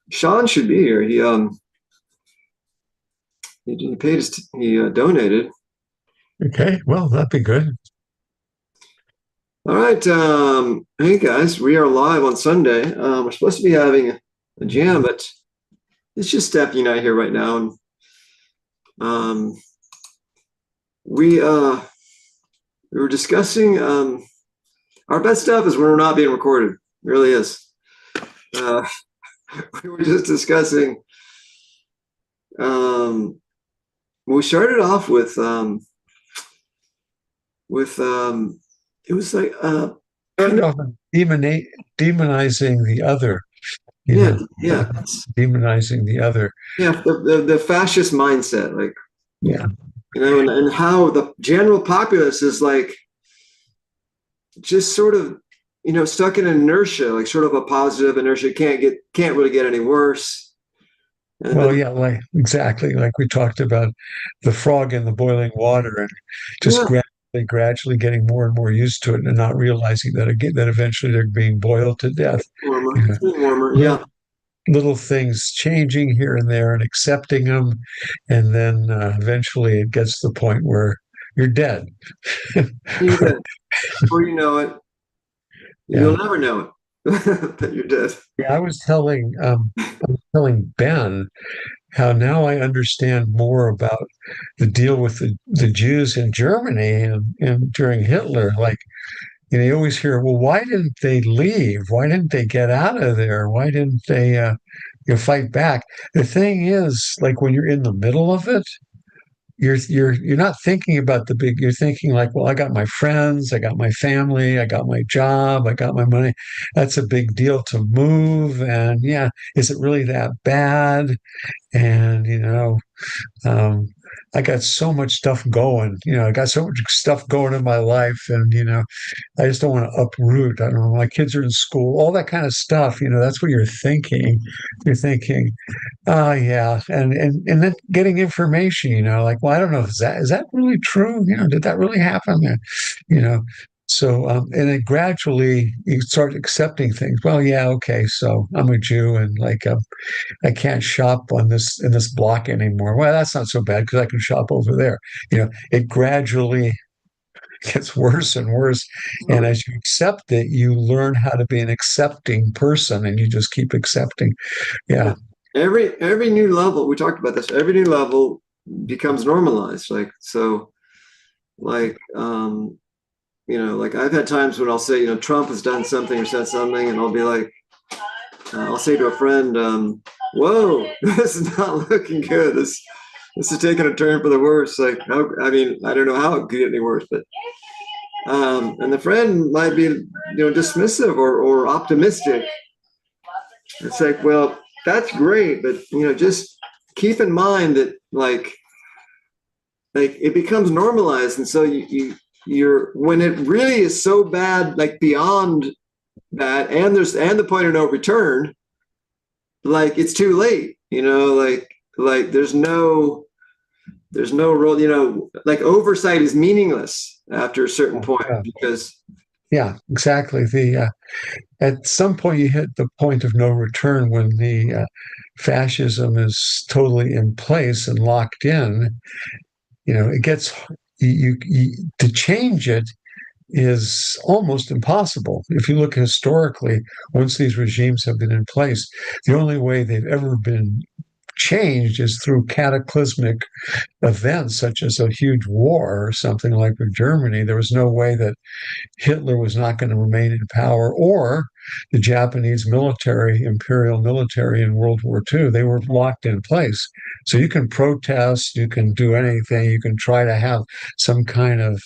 Sean should be here. He paid he donated. Okay, well, that'd be good. All right. Hey guys, we are live on Sunday. We're supposed to be having a jam, but it's just Stephanie and I here right now, and um, we we were discussing our best stuff is when we're not being recorded. It really is. Uh, we were just discussing. Um, we started off with it was like Started off with demonizing the other, you yeah, know, uh, yeah, demonizing the other. yeah, the fascist mindset, like, Yeah. and how the general populace is like just sort of, stuck in inertia, like sort of a positive inertia, can't really get any worse. And Well, but yeah, like exactly like we talked about the frog in the boiling water and just yeah, gradually getting more and more used to it and not realizing that again that eventually they're being boiled to death. warmer, You it's know, getting warmer, yeah. little, little things changing here and there and accepting them, and then eventually it gets to the point where you're dead. You're dead. Before you know it, Yeah. you'll never know it that you're dead. Yeah, I was telling Ben how now I understand more about the deal with the Jews in Germany and during Hitler. Like, you always hear, well, why didn't they leave? Why didn't they get out of there? Why didn't they, fight back? The thing is, like when you're in the middle of it, you're not thinking about the big, you're thinking like, well, I got my friends, I got my family, I got my job, I got my money. That's a big deal to move. And yeah, is it really that bad? And um, I got so much stuff going. I got so much stuff going in my life, and I just don't want to uproot. I don't know. My kids are in school, all that kind of stuff. That's what you're thinking. You're thinking, oh yeah, and then getting information. Like, well, I don't know, is that really true? Did that really happen? You know. So, and then gradually you start accepting things. Well, yeah, okay, so I'm a Jew, and like, I can't shop on this in this block anymore. Well, that's not so bad because I can shop over there. It gradually gets worse and worse. And Oh, as you accept it, you learn how to be an accepting person and you just keep accepting. yeah. Yeah. Every new level, we talked about this. Every new level becomes normalized. Like so, like like I've had times when I'll say, Trump has done something or said something, and I'll be like, I'll say to a friend, "Whoa, this is not looking good. This is taking a turn for the worse." Like, I mean, I don't know how it could get any worse, but and the friend might be, dismissive or optimistic. It's like, well, that's great, but just keep in mind that like it becomes normalized, and so you're when it really is so bad, like beyond that, and the point of no return, like it's too late, like there's no role, like oversight is meaningless after a certain point Yeah. because Yeah, exactly. The At some point you hit the point of no return when the fascism is totally in place and locked in. It gets to change it is almost impossible. If you look historically, once these regimes have been in place, the only way they've ever been changed is through cataclysmic events such as a huge war or something like with Germany. There was no way that Hitler was not going to remain in power, or the Japanese military, imperial military in World War II, they were locked in place. So you can protest, you can do anything, you can try to have some kind of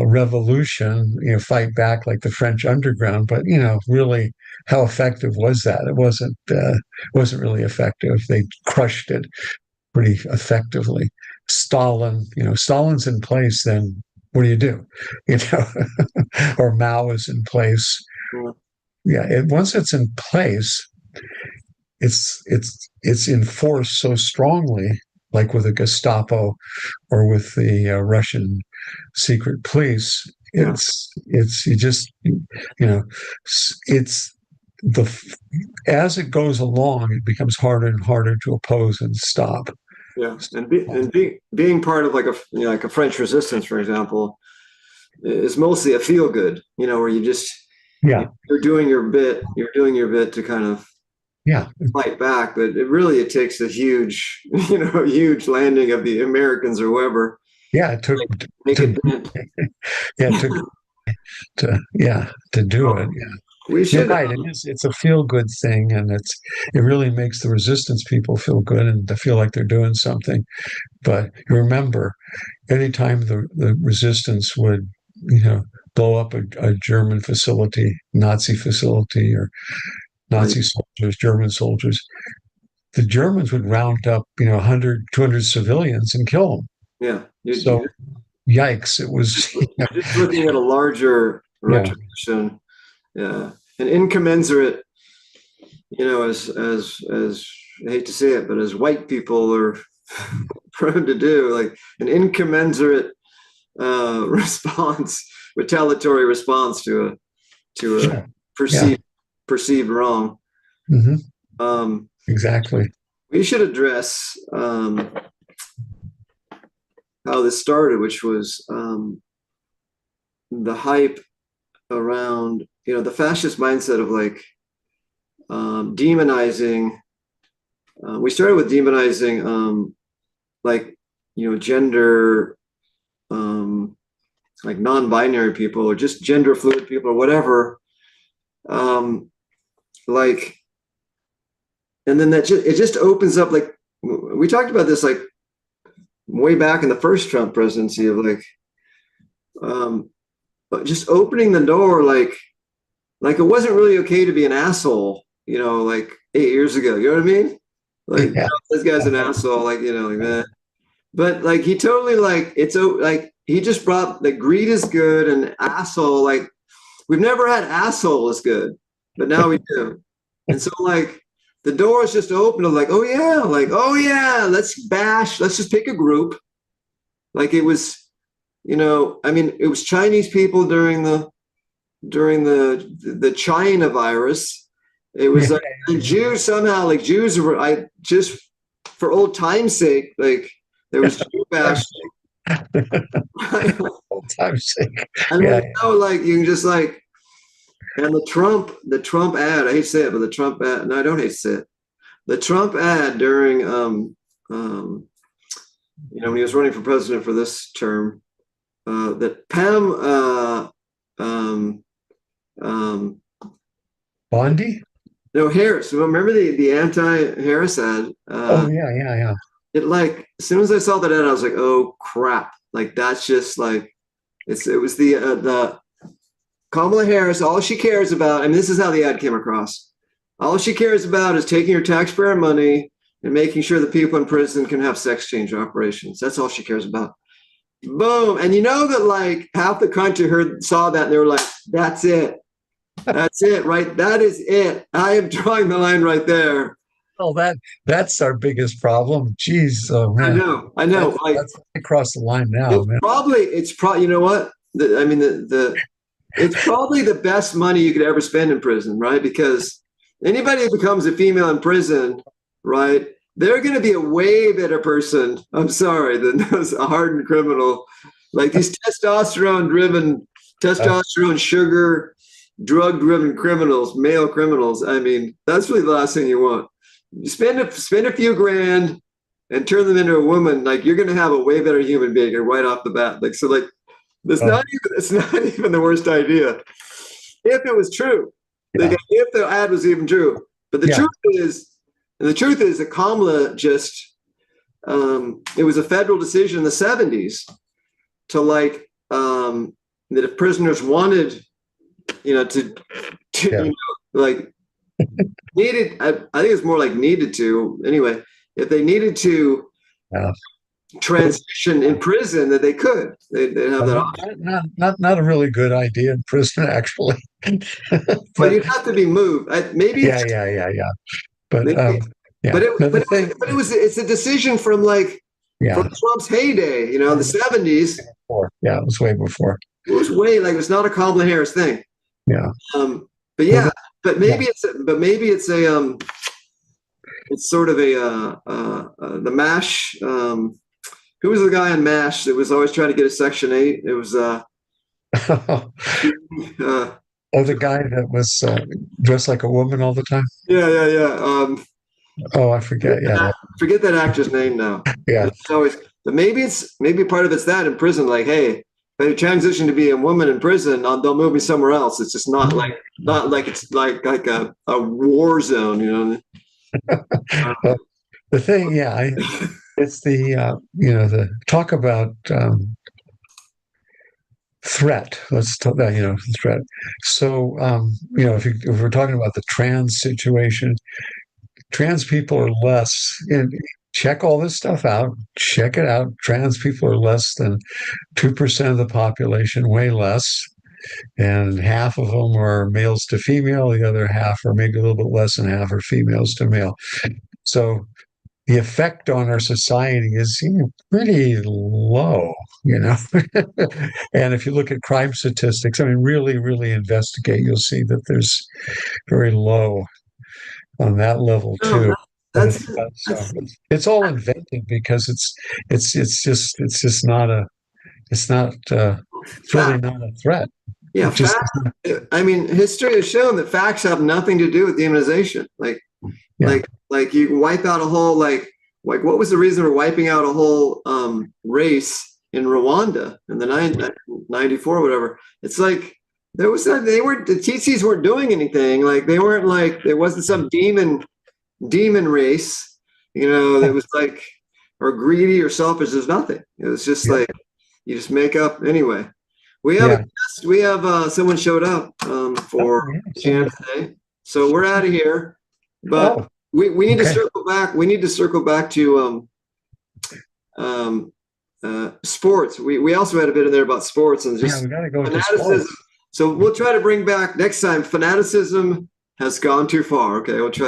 revolution, fight back like the French underground. But really, how effective was that? It wasn't really effective. They crushed it pretty effectively. Stalin's in place, then what do you do? You know, or Mao is in place. Yeah, once it's in place, it's enforced so strongly, like with the Gestapo or with the Russian secret police. yeah, It's you just you know it's the as it goes along, it becomes harder and harder to oppose and stop. Yeah, being part of like a like a French resistance, for example, is mostly a feel good, where you just Yeah, you're doing your bit, to kind of yeah, fight back, but it takes a huge, huge landing of the Americans or whoever, yeah. It took make to it dent. yeah, it took to do it. Yeah. We You're should, right. It's a feel good thing, and it really makes the resistance people feel good and to feel like they're doing something. But remember, anytime the resistance would, you know, blow up a German facility, Nazi facility, or right, Nazi soldiers, German soldiers, the Germans would round up, 100, 200 civilians and kill them. yeah, So, yikes! It was, you're just looking at a larger yeah, retribution, yeah, and incommensurate, as I hate to say it, but as white people are prone to do, like an incommensurate response, retaliatory response to a yeah, yeah. perceived wrong. Hmm. Um, Exactly. we should address how this started, which was the hype around the fascist mindset of like demonizing. We started with demonizing like gender, um, like non-binary people or just gender fluid people or whatever. Um, like, and then it just opens up, like we talked about this like way back in the first Trump presidency of like um, just opening the door, like it wasn't really okay to be an asshole, like 8 years ago. You know what I mean? Like, Yeah. this guy's an asshole, like like that. But like he totally like like he just brought like greed is good and asshole, like we've never had asshole as good, but now we do. And so like the door is just open to like, oh yeah, let's just pick a group. Like it was, I mean, it was Chinese people during the China virus. It was Yeah. like the Jews somehow, like Jews were, I just for old time's sake, like there was Jew bash. Old time's sake. And Yeah. then like you can just like, and the Trump ad, I hate to say it, but the Trump ad, no, I don't hate to say it. The Trump ad during when he was running for president for this term, that Pam um Bondi? no, Harris. Remember the anti-Harris ad? Oh, yeah, yeah, yeah. It like as soon as I saw that ad, I was like, oh crap! Like that's just like it was the Kamala Harris. All she cares about, I mean, this is how the ad came across. All she cares about is taking your taxpayer money and making sure that people in prison can have sex change operations. That's all she cares about. Boom! And you know that like half the country saw that and they were like, that's it. That's it, right? That is it. I am drawing the line right there. Oh, that's our biggest problem. Jeez, oh I man. know, I know. Like That's across the line now, man. it's probably, you know what? I mean, it's probably the best money you could ever spend in prison, right? Because anybody who becomes a female in prison, right, they're going to be a way better person. I'm sorry, than those hardened criminal, like these testosterone sugar, drug-driven criminals, male criminals. I mean, that's really the last thing you want. You spend a few grand and turn them into a woman, like you're going to have a way better human being right off the bat. Like so, like Oh, it's not even the worst idea if it was true. Like yeah, if the ad was even true. But yeah. the truth is that Kamala just it was a federal decision in the 70s to like that if prisoners wanted, to Yeah. like needed, I think it's more like needed to anyway, if they needed to Yeah. transition in prison, that they could, they'd have that option. Not a really good idea in prison, actually. But But you'd have to be moved. Maybe yeah, it's yeah, yeah, yeah. But maybe, yeah. but No, the thing, it's a decision from like from yeah, Trump's heyday, the 70s. before, yeah, it was way before. It was way like it's not a Kamala Harris thing. Yeah. But Well, yeah, but Yeah. maybe it's a it's sort of a the MASH. Who was the guy in MASH that was always trying to get a Section 8? It was uh, Oh, the guy that was dressed like a woman all the time. yeah, yeah, yeah. Oh, I forget. Yeah, Forget that actor's name now. yeah. It's always, but maybe part of it's that in prison. Like, hey, if I transition to be a woman in prison, they'll move me somewhere else. It's just not like it's like a war zone, you know. Well, the thing, yeah, it's the the talk about threat. Let's talk about threat. So if we're talking about the trans situation, trans people are less. Check all this stuff out. Check it out. Trans people are less than 2% of the population, way less. And half of them are males to female. The other half, or maybe a little bit less than half, are females to male. So the effect on our society is pretty low, you know. And if you look at crime statistics, I mean, really, really investigate, you'll see that there's very low on that level No, too. And that's so it's all invented because it's just not a it's not it's really fact. not a threat. Yeah, It just fact. I mean, history has shown that facts have nothing to do with demonization. yeah. Like you wipe out a whole like what was the reason for wiping out a whole race in Rwanda in the 94 or whatever? It's like there was not, they weren't the TCs weren't doing anything. Like they weren't like there wasn't some demon race, you know, that was like or greedy or selfish. There's nothing. It was just Yeah. like you just make up anyway. We have a Yeah. guest. We have someone showed up Oh, for yeah. jam today, so we're out of here. But Oh, we need to okay. circle back. We need to circle back to um, sports. We also had a bit in there about sports and Yeah, just we got to go into fanaticism. sports. So we'll try to bring back next time. Fanaticism has gone too far. Okay, we'll try.